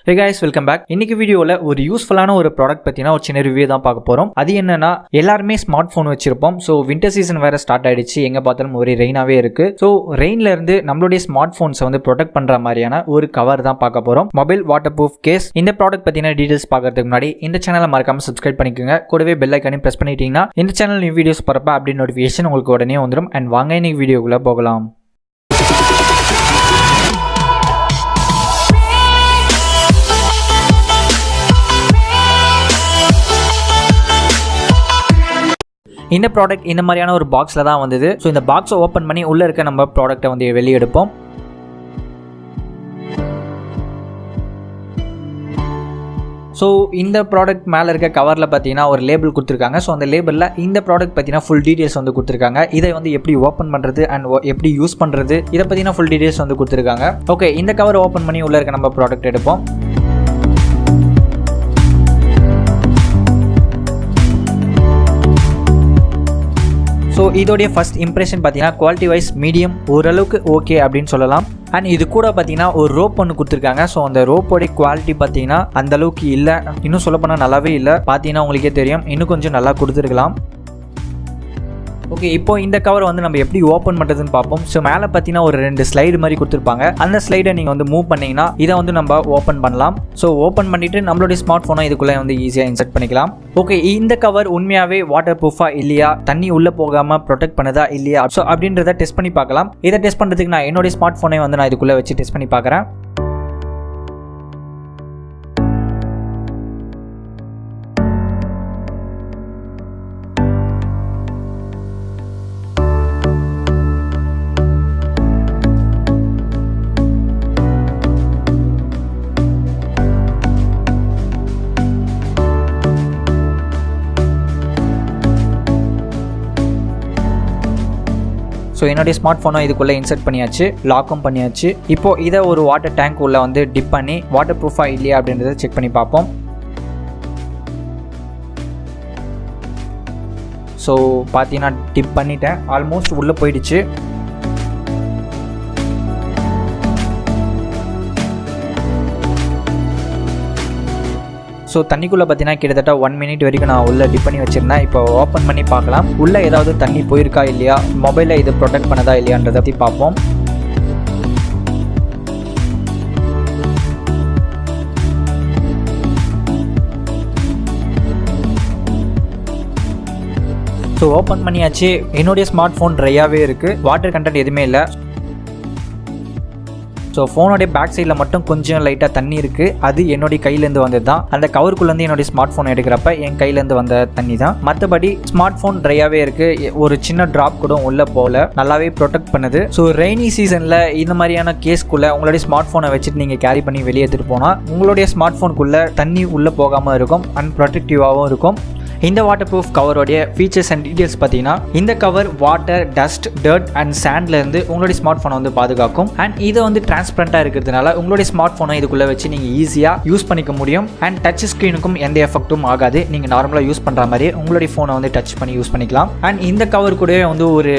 Hey guys, welcome back. இன்னைக்கு வீடியோல ஒரு யூஸ்ஃபுல்லான ஒரு ப்ராடக்ட் பத்தினா ஒரு சின்ன ரிவ்யூ தான் பார்க்க போறோம். அது என்னன்னா எல்லாருமே ஸ்மார்ட் போன் வச்சிருப்போம். ஸோ வின்டர் சீசன் வேற ஸ்டார்ட் ஆயிடுச்சு. எங்க பார்த்தாலும் ஒரே ரெயினாவே இருக்கு. ஸோ ரெயின்ல இருந்து நம்மளுடைய ஸ்மார்ட் போன்ஸை வந்து ப்ரொடெக்ட் பண்ற மாதிரியான ஒரு கவர் தான் பார்க்க போறோம். Mobile waterproof case. இந்த ப்ராடக்ட் பத்தின டீடைல்ஸ் பார்க்கறதுக்கு முன்னாடி இந்த சேனலை மறக்காம சப்ஸ்கிரைப் பண்ணிக்கோங்க. கூடவே பெல் ஐக்கானையும் பிரஸ் பண்ணிட்டீங்கன்னா இந்த சேனல் நியூ வீடியோஸ் போறப்ப அப்படி நோட்டிஃபிகேஷன் உங்களுக்கு உடனே வந்துடும். அண்ட் வாங்க இன்னைக்கு வீடியோக்குள்ள போகலாம். இந்த ப்ராடக்ட் இந்த மாதிரியான ஒரு பாக்ஸில் தான் வந்தது. ஸோ இந்த பாக்ஸை ஓப்பன் பண்ணி உள்ளே இருக்க நம்ம ப்ராடக்ட்டை வந்து வெளியே எடுப்போம். ஸோ இந்த ப்ராடக்ட் மேலே இருக்க கவரில் பார்த்தீங்கன்னா ஒரு லேபிள் கொடுத்துருக்காங்க. ஸோ அந்த லேபிளில் இந்த ப்ராடக்ட் பார்த்தீங்கன்னா ஃபுல் டீடைல்ஸ் வந்து கொடுத்துருக்காங்க. இதை வந்து எப்படி ஓப்பன் பண்ணுறது அண்ட் எப்படி யூஸ் பண்ணுறது இதை பற்றினா ஃபுல் டீடைல்ஸ் வந்து கொடுத்துருக்காங்க. ஓகே, இந்த கவர் ஓப்பன் பண்ணி உள்ளே இருக்க நம்ம ப்ராடக்ட் எடுப்போம். ஸோ இதோடைய ஃபர்ஸ்ட் இம்ப்ரெஷன் பார்த்தீங்கன்னா குவாலிட்டி வைஸ் மீடியம், ஓரளவுக்கு ஓகே அப்படின்னு சொல்லலாம். அண்ட் இது கூட பார்த்தீங்கன்னா ஒரு ரோப் ஒன்று கொடுத்துருக்காங்க. ஸோ அந்த ரோப்போடைய குவாலிட்டி பார்த்தீங்கன்னா அந்த அளவுக்கு இல்லை, இன்னும் சொல்லப்போனால் நல்லாவே இல்லை. பார்த்தீங்கன்னா உங்களுக்கே தெரியும், இன்னும் கொஞ்சம் நல்லா கொடுத்துருக்கலாம். ஓகே, இப்போ இந்த கவர் வந்து நம்ம எப்படி ஓப்பன் பண்ணுறதுன்னு பார்ப்போம். ஸோ மேலே பார்த்தீங்கன்னா ஒரு 2 ஸ்லைடு மாதிரி கொடுத்துருப்பாங்க. அந்த ஸ்லைடை நீங்கள் வந்து மூவ் பண்ணிங்கன்னா இதை வந்து நம்ம ஓப்பன் பண்ணலாம். ஸோ ஓப்பன் பண்ணிவிட்டு நம்மளுடைய ஸ்மார்ட் ஃபோனை இதுக்குள்ளே வந்து ஈஸியாக இன்சர்ட் பண்ணிக்கலாம். ஓகே, இந்த கவர் உண்மையாகவே வாட்டர் ப்ரூஃபாக இல்லையா, தண்ணி உள்ளே போகாமல் ப்ரொடெக்ட் பண்ணுதா இல்லையா, ஸோ அப்படின்றத டெஸ்ட் பண்ணி பார்க்கலாம். இதை டெஸ்ட் பண்ணுறதுக்கு நான் என்னுடைய ஸ்மார்ட் ஃபோனை வந்து நான் இதுக்குள்ளே வச்சு டெஸ்ட் பண்ணி பார்க்குறேன். ஸோ என்னுடைய ஸ்மார்ட் ஃபோனை இதுக்குள்ளே இன்சர்ட் பண்ணியாச்சு, லாக்கும் பண்ணியாச்சு. இப்போது இதை ஒரு வாட்டர் டேங்க் உள்ள வந்து டிப் பண்ணி வாட்டர் ப்ரூஃபாக இல்லையா அப்படின்றத செக் பண்ணி பார்ப்போம். ஸோ பார்த்தீங்கன்னா டிப் பண்ணிட்டேன், ஆல்மோஸ்ட் உள்ளே போயிடுச்சு. ஸோ தண்ணிக்குள்ளே பார்த்தீங்கன்னா கிட்டத்தட்ட 1 மினிட் வரைக்கும் நான் உள்ளே டிப் பண்ணி வச்சுருந்தேன். இப்போ ஓப்பன் பண்ணி பார்க்கலாம், உள்ளே ஏதாவது தண்ணி போயிருக்கா இல்லையா, மொபைலில் இது ப்ரொடெக்ட் பண்ணதா இல்லையான்றதை பற்றி பார்ப்போம். ஸோ ஓப்பன் பண்ணியாச்சு. என்னுடைய ஸ்மார்ட் ஃபோன் ட்ரையாகவே இருக்குது, வாட்டர் கண்டென்ட் எதுவுமே இல்லை. ஸோ ஃபோனுடைய பேக் சைடில் மட்டும் கொஞ்சம் லைட்டாக தண்ணி இருக்குது. அது என்னுடைய கையிலேருந்து வந்தது தான். அந்த கவருக்குள்ளேருந்து என்னுடைய ஸ்மார்ட் ஃபோன் எடுக்கிறப்ப என் கையிலேருந்து வந்த தண்ணி தான். மற்றபடி ஸ்மார்ட் ஃபோன் ட்ரையாகவே இருக்குது, ஒரு சின்ன ட்ராப் கூட உள்ளே போகல, நல்லாவே ப்ரொடெக்ட் பண்ணுது. ஸோ ரெய்னி சீசனில் இந்த மாதிரியான கேஸ்க்குள்ளே உங்களுடைய ஸ்மார்ட் ஃபோனை வச்சுட்டு நீங்கள் கேரி பண்ணி வெளியே எடுத்துகிட்டு போனால் உங்களுடைய ஸ்மார்ட் ஃபோனுக்குள்ளே தண்ணி உள்ளே போகாமல் இருக்கும், அன்ப்ரொடெக்டிவாகவும் இருக்கும். இந்த வாட்டர் ப்ரூஃப் கவரோடைய ஃபீச்சர்ஸ் அண்ட் டீடைல்ஸ் பார்த்தீங்கன்னா இந்த cover water, dust, dirt and சாண்ட்லேருந்து உங்களுடைய ஸ்மார்ட் ஃபோனை வந்து பாதுகாக்கும். அண்ட் இதை வந்து டிரான்ஸ்பரண்டாக இருக்கிறதுனால உங்களுடைய ஸ்மார்ட் ஃபோனை இதுக்குள்ளே வச்சு நீங்கள் ஈஸியாக யூஸ் பண்ணிக்க முடியும். அண்ட் டச் ஸ்க்ரீனுக்கும் எந்த எஃபெக்ட்டும் ஆகாது. நீங்கள் நார்மலாக யூஸ் பண்ணுற மாதிரி உங்களுடைய ஃபோனை வந்து டச் பண்ணி யூஸ் பண்ணிக்கலாம். அண்ட் இந்த கவர் கூடவே வந்து ஒரு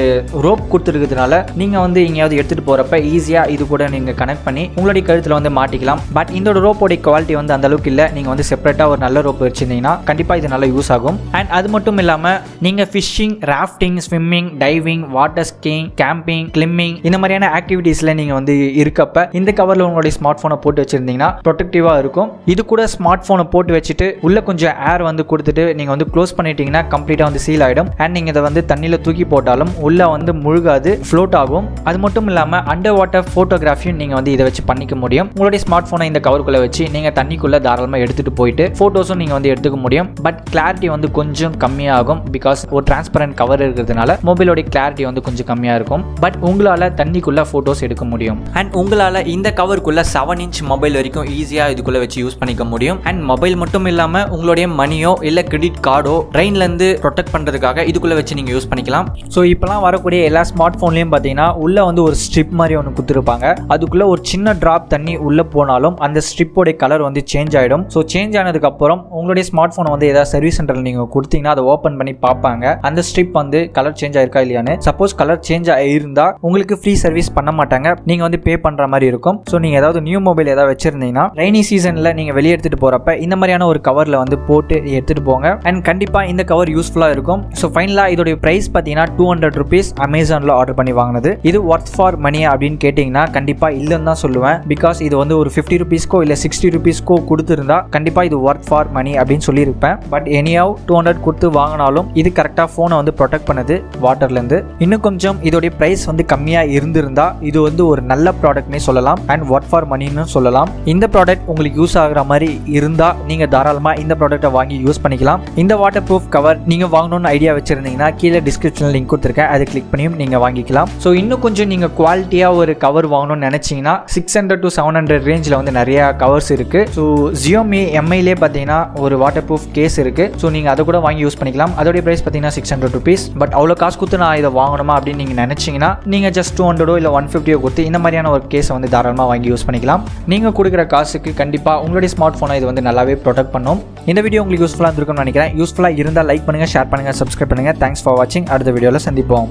ரோப் கொடுத்துருக்கிறதுனால நீங்கள் வந்து எங்கேயாவது எடுத்துகிட்டு போகிறப்ப ஈஸியாக இது கூட நீங்கள் கனெக்ட் பண்ணி உங்களுடைய கழுத்தில் வந்து மாட்டிக்கலாம். பட் இந்த ரோப்போடைய குவாலிட்டி வந்து அந்த அளவுக்கு இல்லை. நீங்கள் வந்து செப்பரேட்டாக ஒரு நல்ல ரோப் வச்சுருந்தீங்கன்னா கண்டிப்பாக இது நல்லா யூஸ் ஆகும். அண்ட் அது மட்டும் இல்லாமல் நீங்கள் fishing, rafting, swimming, diving, water skiing, camping, climbing இந்த மாதிரியான ஆக்டிவிட்டீஸில் நீங்கள் வந்து இருக்கப்ப இந்த கவரில் உங்களுடைய ஸ்மார்ட் ஃபோனை போட்டு வச்சுருந்தீங்கன்னா ப்ரொடெக்டிவாக இருக்கும். இது கூட ஸ்மார்ட் ஃபோனை போட்டு வச்சுட்டு உள்ளே கொஞ்சம் ஏர் வந்து கொடுத்துட்டு நீங்கள் வந்து க்ளோஸ் பண்ணிட்டீங்கன்னா கம்ப்ளீட்டாக வந்து சீல் ஆகிடும். அண்ட் நீங்கள் இதை வந்து தண்ணியில் தூக்கி போட்டாலும் உள்ளே வந்து முழுகாது, ஃப்ளோட் ஆகும். அது மட்டும் இல்லாமல் அண்டர் வாட்டர் ஃபோட்டோகிராஃபியும் நீங்கள் வந்து இதை வச்சு பண்ணிக்க முடியும். உங்களுடைய ஸ்மார்ட் ஃபோனை இந்த கவருக்குள்ளே வச்சு நீங்கள் தண்ணிக்குள்ளே தாராளமாக எடுத்துகிட்டு போயிட்டு ஃபோட்டோஸும் நீங்கள் வந்து எடுத்துக்க முடியும். பட் கிளாரிட்டி வந்து கொஞ்சம் கம்மியாகும். பிகாஸ் ஒரு டிரான்ஸ்பரண்ட் கவர் இருக்கிறதுனால மொபைலோட கிளாரிட்டி வந்து கொஞ்சம் கம்மியாக இருக்கும். பட் உங்களால் தண்ணிக்குள்ளே ஃபோட்டோஸ் எடுக்க முடியும். அண்ட் உங்களால் இந்த கவருக்குள்ளே 7 இன்ச் மொபைல் வரைக்கும் ஈஸியாக இதுக்குள்ளே வச்சு யூஸ் பண்ணிக்க முடியும். அண்ட் மொபைல் மட்டும் இல்லாமல் உங்களுடைய மணியோ இல்லை கிரெடிட் கார்டோ ரெயின்லேருந்து ப்ரொடெக்ட் பண்ணுறதுக்காக இதுக்குள்ளே வச்சு நீங்கள் யூஸ் பண்ணிக்கலாம். ஸோ இப்போலாம் வரக்கூடிய எல்லா ஸ்மார்ட் ஃபோன்லேயும் பார்த்தீங்கன்னா உள்ளே வந்து ஒரு ஸ்ட்ரிப் மாதிரி ஒன்று கொடுத்துருப்பாங்க. அதுக்குள்ளே ஒரு சின்ன ட்ராப் தண்ணி உள்ளே போனாலும் அந்த ஸ்ட்ரிப்போடைய கலர் வந்து சேஞ்ச் ஆகிடும். ஸோ சேஞ்ச் ஆனதுக்கப்புறம் உங்களுடைய ஸ்மார்ட் ஃபோனை வந்து ஏதாவது சர்வீஸ் சென்டரில் நீங்கள் கொடுத்தீங்கன்னா அதை ஓப்பன் பண்ணி பார்ப்பாங்க அந்த ஸ்ட்ரிப் வந்து கலர் சேஞ்ச் ஆயிருக்கா இல்லையான்னு. சப்போஸ் கலர் சேஞ்ச் ஆயிருந்தா உங்களுக்கு ஃப்ரீ சர்வீஸ் பண்ண மாட்டாங்க, நீங்கள் வந்து பே பண்ணுற மாதிரி இருக்கும். ஸோ நீங்கள் ஏதாவது நியூ மொபைல் ஏதாவது வச்சிருந்தீங்கன்னா ரெய்னி சீசனில் நீங்கள் வெளியே எடுத்துகிட்டு போகிறப்ப இந்த மாதிரியான ஒரு கவரில் வந்து போட்டு எடுத்துகிட்டு போங்க. அண்ட் கண்டிப்பாக இந்த கவர் யூஸ்ஃபுல்லாக இருக்கும். ஸோ ஃபைனலாக இதோடைய ப்ரைஸ் பார்த்தீங்கன்னா 200 rupees அமேசானில் ஆர்டர் பண்ணி வாங்கினது. இது ஒர்த் ஃபார் மணி அப்படின்னு கேட்டிங்கன்னா கண்டிப்பாக இல்லைன்னு தான் சொல்லுவேன். பிகாஸ் இது வந்து ஒரு 50 rupeesக்கோ இல்லை 60 rupeesக்கோ கொடுத்துருந்தா கண்டிப்பாக இது ஒர்த் ஃபார் மணி அப்படின்னு சொல்லியிருப்பேன். பட் எனியாவ் 200 கொடுத்து வாங்கினாலும் இது கரெக்டாக ஃபோனை வந்து ப்ரொடெக்ட் பண்ணுது வாட்டர்லேருந்து. இன்னும் கொஞ்சம் இதோடைய ப்ரைஸ் வந்து கம்மியாக இருந்திருந்தா இது வந்து ஒரு நல்ல ப்ராடக்ட்னே சொல்லலாம் அண்ட் ஒர்த் ஃபார் மணின்னு சொல்லலாம். இந்த ப்ராடக்ட் உங்களுக்கு யூஸ் ஆகிற மாதிரி இருந்தால் நீங்கள் தாராளமாக இந்த ப்ராடக்ட்டை வாங்கி யூஸ் பண்ணிக்கலாம். இந்த வாட்டர் ப்ரூஃப் கவர் நீங்கள் வாங்கணும்னு ஐடியா வச்சுருந்தீங்கன்னா கீழே டிஸ்கிரிப்ஷனில் லிங்க் கொடுத்துருக்கேன், அதை கிளிக் பண்ணியும் நீங்கள் வாங்கிக்கலாம். ஸோ இன்னும் கொஞ்சம் நீங்கள் குவாலிட்டியாக ஒரு கவர் வாங்கணும்னு நினச்சிங்கன்னா 600 to 700 ரேஞ்சில் வந்து நிறையா கவர்ஸ் இருக்குது. ஸோ Xiaomi MIலே பார்த்தீங்கன்னா ஒரு வாட்டர் ப்ரூஃப் கேஸ் இருக்குது. ஸோ நீங்கள் அதை கூட வாங்கி யூஸ் பண்ணிக்கலாம். அதோடைய ப்ரைஸ் பார்த்தீங்கன்னா 600 rupees. பட் அவ்வளோ காசு கொடுத்து நான் இதை வாங்கணுமா அப்படின்னு நீங்கள் நினச்சிங்கன்னா நீங்கள் ஜஸ்ட் 200 இல்லை 150 கொடுத்து இந்த மாதிரியான ஒரு கேஸை வந்து தாராளமாக வாங்கி யூஸ் பண்ணிக்கலாம். நீங்கள் கொடுக்குற காசுக்கு கண்டிப்பாக உங்களுடைய ஸ்மார்ட் ஃபோனை இது வந்து நல்லாவே ப்ரொடெக்ட் பண்ணும். இந்த வீடியோ உங்களுக்கு யூஸ்ஃபுல்லாக இருந்திருக்கும்னு நினைக்கிறேன். யூஸ்ஃபுல்லாக இருந்தால் லைக் பண்ணுங்கள், ஷேர் பண்ணுங்கள், சப்ஸ்கிரைப் பண்ணுங்கள். தேங்க்ஸ் ஃபார் வாட்சிங். அடுத்த வீடியோவில் சந்திப்போம்.